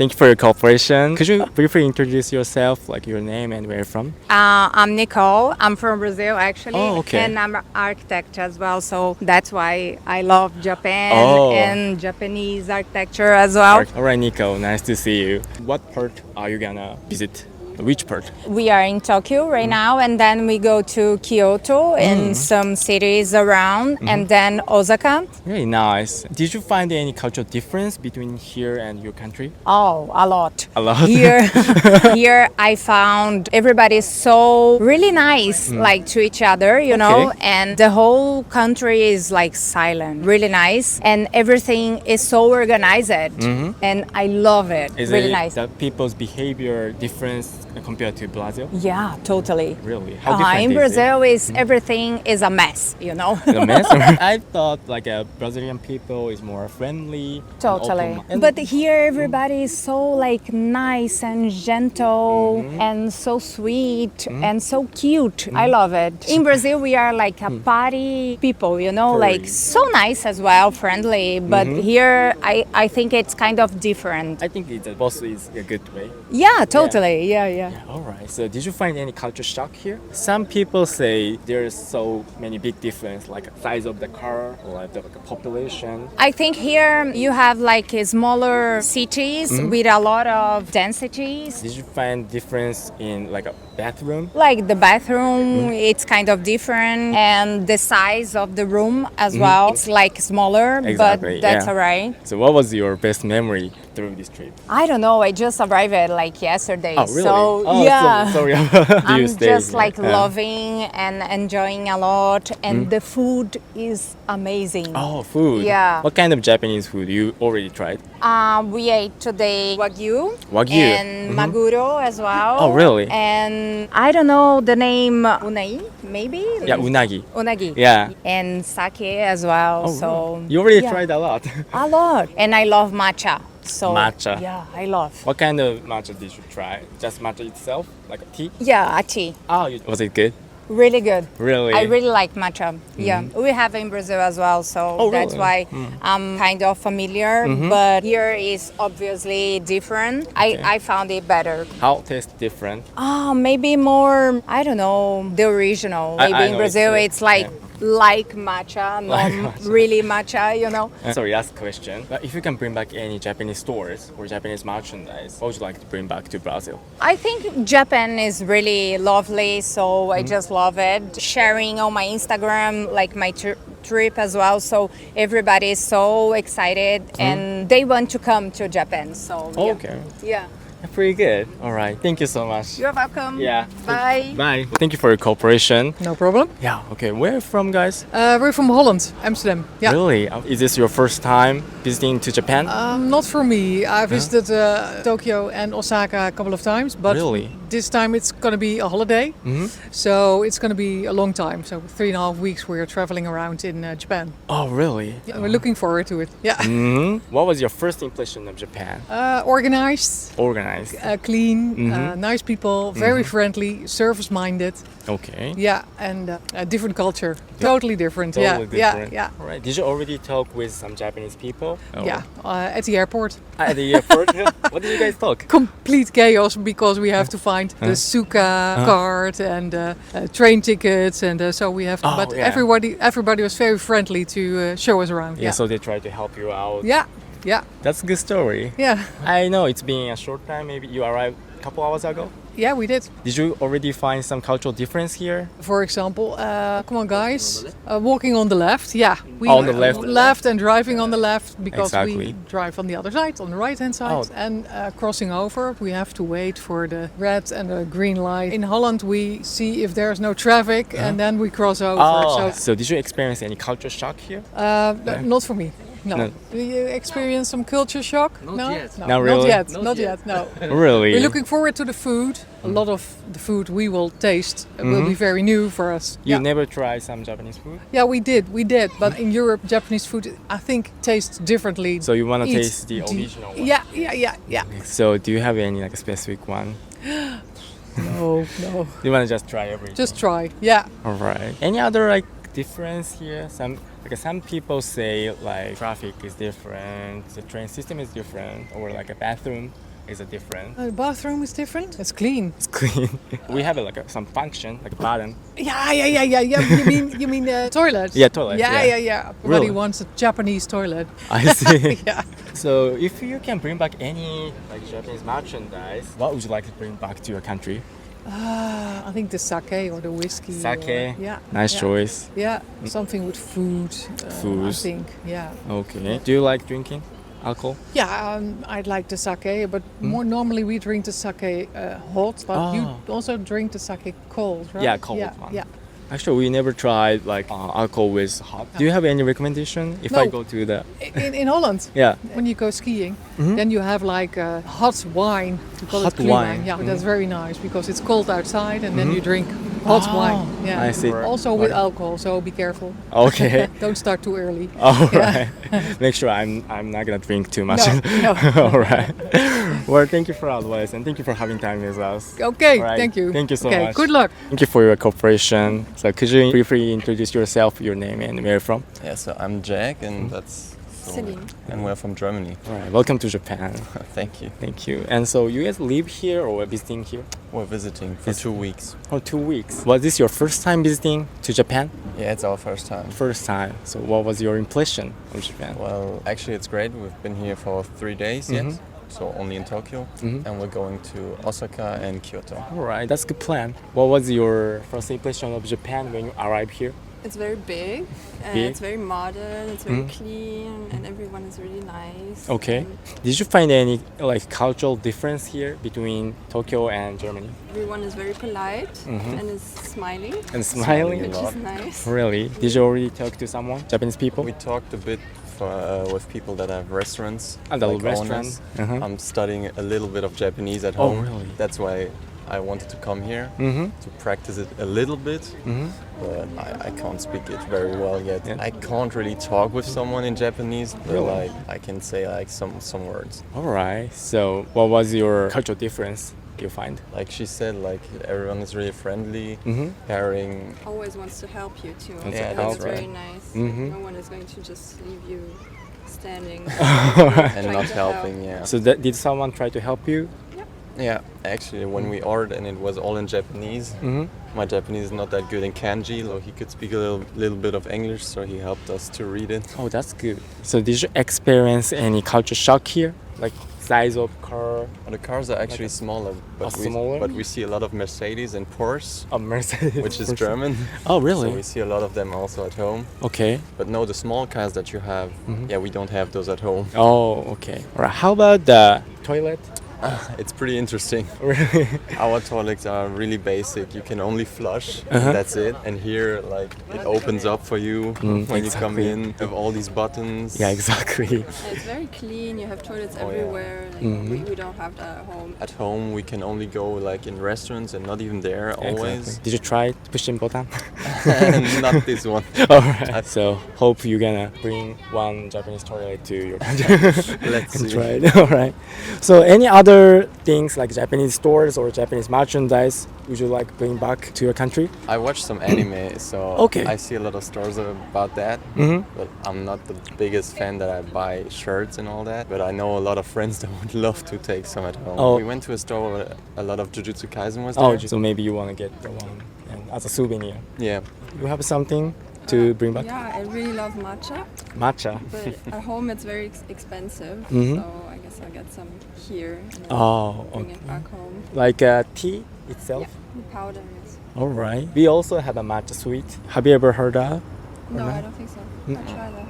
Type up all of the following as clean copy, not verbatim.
Thank you for your cooperation. Could you briefly introduce yourself, like your name and where you're from? I'm Nicole. I'm from Brazil, actually. Oh, okay. And I'm an architect as well, so that's why I love Japan and Japanese architecture as well. All right, Nico, nice to see you. What part are you gonna visit? Which part? We are in Tokyo right now, and then we go to Kyoto and some cities around, and then Osaka. Very nice. Did you find any cultural difference between here and your country? Oh, a lot. A lot? Here I found everybody so really nice, like to each other, you know, and the whole country is like silent, really nice, and everything is so organized, and I love it. Is really it nice. that people's behavior difference compared to Brazil? Yeah, totally. Really? How different In is Brazil, everything is a mess, you know. it? A mess? I thought like Brazilian people is more friendly. Totally. And But here everybody is so like nice and gentle and so sweet and so cute. I love it. In Brazil we are like a party people, you know, like so nice as well, friendly. But here I think it's kind of different. I think both is a good way. Yeah, totally. Yeah. All right. So did you find any culture shock here? Some people say there's so many big difference, like size of the car or like the population. I think here you have like smaller cities with a lot of densities. Did you find difference in like a bathroom? Like the bathroom, it's kind of different, and the size of the room as well. It's like smaller, Exactly, but that's yeah. alright. So what was your best memory through this trip? I don't know. I just arrived like yesterday, Oh, really? so Oh, yeah. So sorry. I'm just like loving and enjoying a lot, and the food is amazing. Oh, food. Yeah. What kind of Japanese food you already tried? We ate today wagyu Wagyu. and maguro as well. Oh, really? And I don't know the name, unai, maybe? Yeah, unagi. Unagi. Yeah. And sake as well. Oh, so really? You already yeah. tried a lot. A lot. And I love matcha. So Matcha. yeah, I love. What kind of matcha did you try? Just matcha itself, like a tea? Yeah, a tea. Oh, was it good? Really good. Really? I really like matcha. Yeah, we have in Brazil as well, so Oh, that's really? why I'm kind of familiar. But here is obviously different. I found it better. How tastes different? Maybe more. I don't know the original. Maybe I in know Brazil it's, it's like. yeah. Like matcha, not matcha. really matcha, you know. Sorry, last question. But if you can bring back any Japanese stores or Japanese merchandise, what would you like to bring back to Brazil? I think Japan is really lovely, so I just love it. Sharing on my Instagram, like my trip as well, so everybody is so excited and they want to come to Japan. So yeah. Okay. Yeah. Pretty good. All right. Thank you so much. You're welcome. Yeah. Bye. Bye. Thank you for your cooperation. No problem. Yeah. Okay. Where are you from, guys? We're from Holland, Amsterdam. Yeah. Really? Is this your first time visiting to Japan? Not for me. I visited Tokyo and Osaka a couple of times, but Really? this time it's going to be a holiday. So it's going to be a long time. So 3.5 weeks we're traveling around in Japan. Oh, really? Yeah, we're looking forward to it. Yeah. What was your first impression of Japan? Organized, Organized. clean, nice people, very friendly, service-minded. Okay. Yeah, and a different culture. Totally different. Totally yeah, different. yeah, All right. Did you already talk with some Japanese people? yeah. At the airport. At the airport? What did you guys talk? Complete chaos because we have to find the Suka card and train tickets, and so we have to. Oh, But yeah. everybody was very friendly to show us around. Yeah. So they tried to help you out. Yeah. That's a good story. Yeah. I know it's been a short time. Maybe you arrived a couple hours ago. Yeah, we did. Did you already find some cultural difference here? For example, come on, guys, walking on the left. Yeah, we On the left. left and driving on the left because Exactly. we drive on the other side, on the right-hand side, Oh. and crossing over, we have to wait for the red and the green light. In Holland, we see if there's no traffic, and then we cross over. Oh, so did you experience any culture shock here? Not for me. No. No. Do you experience some culture shock? Not yet. No, Not really? Not yet. No. Really? We're looking forward to the food. A lot of the food we will taste will be very new for us. You Yeah. never tried some Japanese food? Yeah, we did. But in Europe, Japanese food, I think, tastes differently. So you want to Eat taste the original one? Yeah. So do you have any like specific one? No. You want to just try everything? Just try. Yeah. All right. Any other like difference here? Some people say like traffic is different, the train system is different, or like a bathroom is it different? The bathroom is different. It's clean. It's clean. We have like some function, like a button. Yeah. You mean toilet? Yeah, toilet. Yeah. Everybody Really? wants a Japanese toilet. I see. Yeah. So if you can bring back any like Japanese merchandise, what would you like to bring back to your country? I think the sake or the whiskey. Sake. Yeah. Nice choice. Yeah. Something with food. Food. I think. Yeah. Okay. Do you like drinking alcohol? Yeah, I'd like the sake, but more normally we drink the sake hot, but you also drink the sake cold, right? Yeah, cold yeah, one. Yeah. Actually, we never tried like alcohol with hot. Do you have any recommendation if I No. go to the? In Holland, Yeah. when you go skiing, then you have like hot wine. We call Hot it glühwein. wine. Yeah, that's very nice because it's cold outside, and then you drink hot wine. Yeah. I see. Also with alcohol, so be careful. Okay. Don't start too early. All right. Make sure I'm not gonna drink too much. No. All right. Well, thank you for advice and thank you for having time with us. Okay, All right. thank you. Thank you so okay, much. good luck. Thank you for your cooperation. So could you briefly introduce yourself, your name, and where you're from? Yeah, so I'm Jack, and that's Celine. and we're from Germany. All right. Welcome to Japan. Thank you. Thank you. And so you guys live here or visiting here? We're visiting for 2 weeks. Oh, 2 weeks. Was this your first time visiting to Japan? Yeah, it's our first time. First time. So what was your impression of Japan? Well, actually, it's great. We've been here for 3 days yet, so only in Tokyo, and we're going to Osaka and Kyoto. All right, that's a good plan. What was your first impression of Japan when you arrived here? It's very big, Big? it's very modern, it's very clean, and everyone is really nice. Okay. And Did you find any like cultural difference here between Tokyo and Germany? everyone is very polite and is smiling, And smiling? which lot. is nice. Really? Did you already talk to someone? Japanese people? We talked a bit with people that have restaurants. And the like restaurant. owners. I'm studying a little bit of Japanese at Oh, home. really? That's why I wanted to come here to practice it a little bit, but I can't speak it very well yet. Yeah. I can't really talk with someone in Japanese, but Really? like I can say like some words. All right. So what was your cultural difference you find? Like she said, like everyone is really friendly, caring. Always wants to help you too. Wants to That's help, very right. nice. Mhm. No one is going to just leave you standing And trying not to help. helping, yeah. So did someone try to help you? Yeah, actually, when we ordered and it was all in Japanese, my Japanese is not that good in kanji, so he could speak a little bit of English, so he helped us to read it. Oh, that's good. So did you experience any culture shock here? Like size of car? The cars are actually smaller, smaller? but we see a lot of Mercedes and Porsche, A Mercedes. which is German. Oh, So really? we see a lot of them also at home. Okay. But no, the small cars that you have, yeah, we don't have those at home. Oh, okay. All right. How about the toilet? It's pretty interesting. Really? Our toilets are really basic. You can only flush, and that's it. And here, like, it opens up for you when you come exactly. in. You have all these buttons. Yeah, exactly. And it's very clean, you have toilets Oh, yeah. everywhere. Like, we don't have that at home. At home, we can only go like in restaurants and not even there always. Exactly. Did you try pushing button? Not this one. All right. So hope you're gonna bring one Japanese toilet to your country. Let's and see. try it. All right. So any other things like Japanese stores or Japanese merchandise would you like bring back to your country? I watch some anime, so Okay. I see a lot of stores about that. But I'm not the biggest fan that I buy shirts and all that. But I know a lot of friends that would love to take some at home. Oh. We went to a store where a lot of Jujutsu Kaisen was there. Oh, so maybe you wanna get the one and as a souvenir. Yeah. You have something to bring back? Yeah, I really love matcha, Matcha. but at home it's very expensive. Mhm. So I guess I'll get some here and then Oh, bring okay. it back home. Like tea itself? Yeah, the powder is. All right. We also have a matcha sweet. Have you ever heard that? No, not? I don't think so. I'll try that.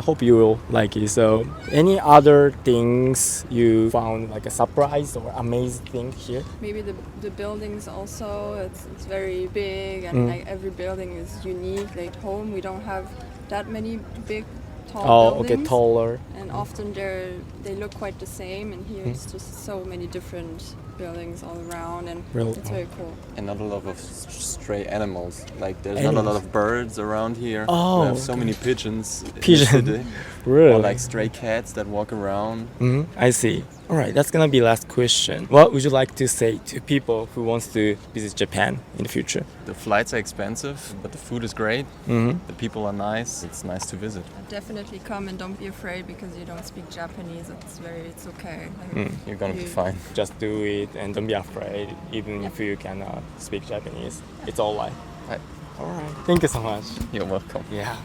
Hope you will like it. So, any other things you found like a surprise or amazing thing here? Maybe the buildings also, it's very big and like every building is unique. Like home we don't have that many big tall Oh, buildings. okay, taller. And often they look quite the same, and here it's just so many different buildings all around, and Real- it's very cool. And not a lot of stray animals. Like there's not a Animals? lot of birds around here. Oh, we have so okay. many pigeons. in the Pigeon. city. Really? Or like stray cats that walk around. I see. Alright, that's gonna be last question. What would you like to say to people who wants to visit Japan in the future? The flights are expensive, but the food is great. Mm-hmm. The people are nice. It's nice to visit. Definitely come and don't be afraid because you don't speak Japanese. It's okay. Like, You're gonna be fine. Just do it and don't be afraid, even if you cannot speak Japanese. It's all right. Right. Alright, thank you so much. You're welcome. Yeah.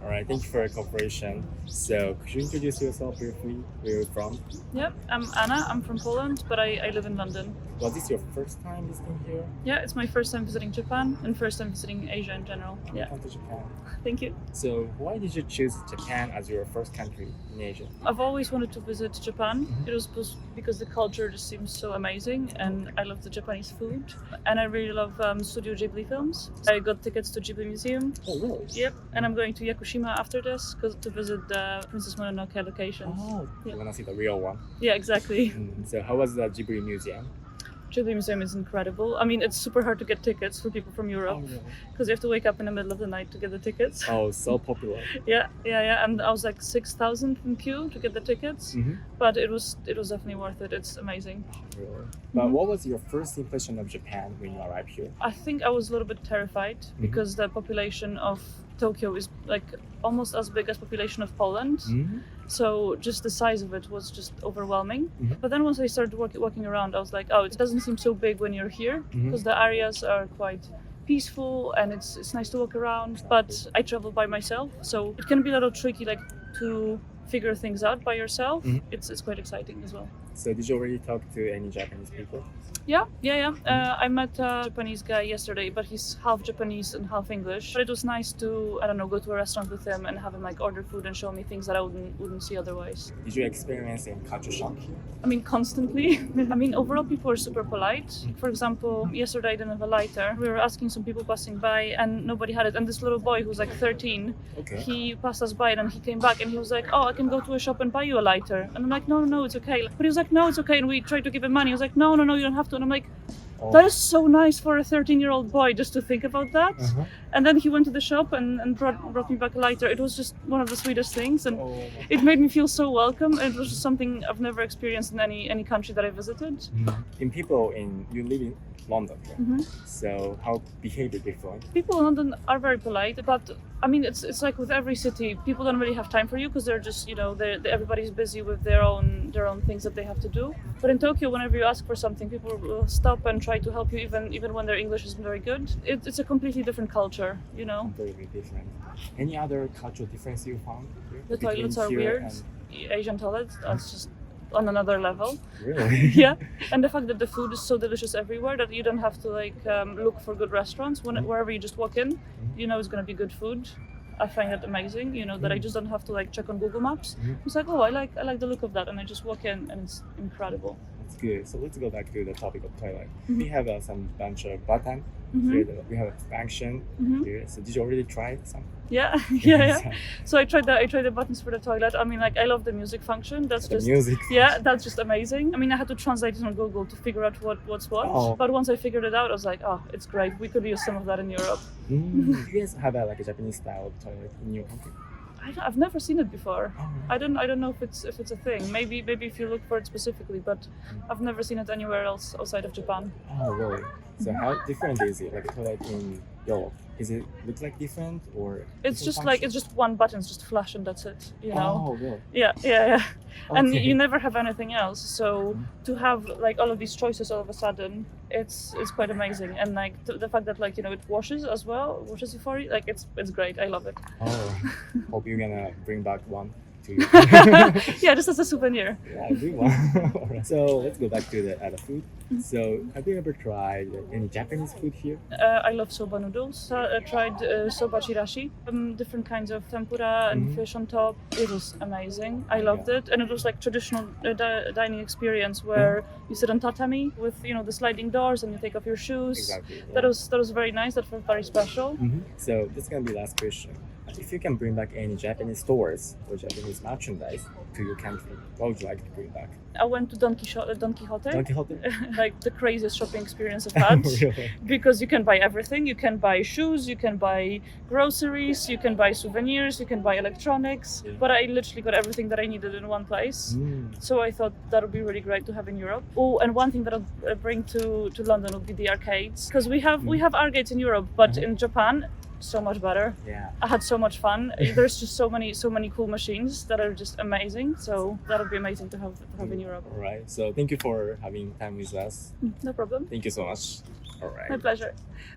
Alright, thank you for your cooperation. So, could you introduce yourself briefly? Where you're from? Yep, I'm Anna. I'm from Poland, but I live in London. Was this your first time visiting here? Yeah, it's my first time visiting Japan and first time visiting Asia in general. Yeah, Welcome to Japan. thank you. So, why did you choose Japan as your first country in Asia? I've always wanted to visit Japan. It was because the culture just seems so amazing and I love the Japanese food. And I really love Studio Ghibli films. I got tickets to Ghibli Museum. Oh, really? Yep, and I'm going to Yakushima after this to visit the Princess Mononoke locations. Oh, Yeah. you want to see the real one. Yeah, exactly. So, how was the Ghibli Museum? Ghibli Museum is incredible. I mean, it's super hard to get tickets for people from Europe because you have to wake up in the middle of the night to get the tickets. Oh, so popular. Yeah. And I was like 6,000 in queue to get the tickets, but it was definitely worth it. It's amazing. Really? But what was your first impression of Japan when you arrived here? I think I was a little bit terrified because the population of Tokyo is like almost as big as population of Poland. So just the size of it was just overwhelming. But then once I started walking around, I was like, oh, it doesn't seem so big when you're here because the areas are quite peaceful and it's nice to walk around. But I travel by myself, so it can be a little tricky, like to figure things out by yourself. It's quite exciting as well. So, did you already talk to any Japanese people? Yeah. I met a Japanese guy yesterday, but he's half Japanese and half English. But it was nice to, I don't know, go to a restaurant with him and have him like order food and show me things that I wouldn't see otherwise. Did you experience any culture shock here? I mean, constantly. I mean, overall, people are super polite. For example, yesterday I didn't have a lighter. We were asking some people passing by and nobody had it. And this little boy who's like 13, he passed us by and then he came back and he was like, oh, I can go to a shop and buy you a lighter. And I'm like, no, it's okay. But he was like, no, it's okay. And we tried to give him money. He was like, no, you don't have to. And I'm like, that is so nice for a 13-year-old boy just to think about that. And then he went to the shop and brought me back a lighter. It was just one of the sweetest things, and it made me feel so welcome. It was just something I've never experienced in any country that I visited. You live in London, right? So how behavior different? People in London are very polite, but I mean, it's like with every city, people don't really have time for you because they're just, everybody's busy with their own things that they have to do. But in Tokyo, whenever you ask for something, people will stop and try to help you, even when their English isn't very good. It's a completely different culture, Very different. Any other cultural difference you found here? The toilets are weird. Asian toilets, that's just on another level. Really? Yeah, and the fact that the food is so delicious everywhere that you don't have to look for good restaurants. Wherever you just walk in, it's going to be good food. I find that amazing, that I just don't have to check on Google Maps. It's like, oh, I like the look of that, and I just walk in and it's incredible. That's good. So let's go back to the topic of toilet. We have some bunch of button. Here, we have expansion here. So did you already try some? Yeah. So I tried the buttons for the toilet. I mean, I love the music function. That's The just music. Yeah, that's just amazing. I mean, I had to translate it on Google to figure out what's what. Oh. But once I figured it out, I was like, oh, it's great. We could use some of that in Europe. Do you guys have a Japanese style toilet in your country? I've never seen it before. Oh. I don't know if it's a thing. Maybe if you look for it specifically, but I've never seen it anywhere else outside of Japan. Oh, really? So how different is it? Like a toilet in Europe? Is it look like different or? It's just it's just one button, it's just flash and that's it. Oh, really? Yeah. And Okay. you never have anything else. So to have all of these choices all of a sudden, it's quite amazing. And the fact that it washes as well, washes you for you. It's great. I love it. Oh, hope you're gonna bring back one to you. Yeah, just as a souvenir. Yeah, I do one. Alright. So let's go back to the other food. So have you ever tried any Japanese food here? I love soba noodles. I tried soba chirashi, different kinds of tempura and fish on top. It was amazing. I loved it, and it was traditional dining experience where you sit on tatami with the sliding doors and you take off your shoes. Exactly. Yeah. That was very nice. That felt very special. So this is gonna be last question. If you can bring back any Japanese stores or Japanese merchandise, to your country, what would you like to bring back? I went to Don Quixote, Don Quixote? like the craziest shopping experience I've had. Really? Because you can buy everything. You can buy shoes, you can buy groceries, you can buy souvenirs, you can buy electronics. Yeah. But I literally got everything that I needed in one place. So I thought that would be really great to have in Europe. Oh, and one thing that I'll bring to London would be the arcades, because we have arcades in Europe, but in Japan, so much better. Yeah. I had so much fun. There's just so many cool machines that are just amazing. So that'll be amazing to have in Europe. All right. So thank you for having time with us. No problem. Thank you so much. All right. My pleasure.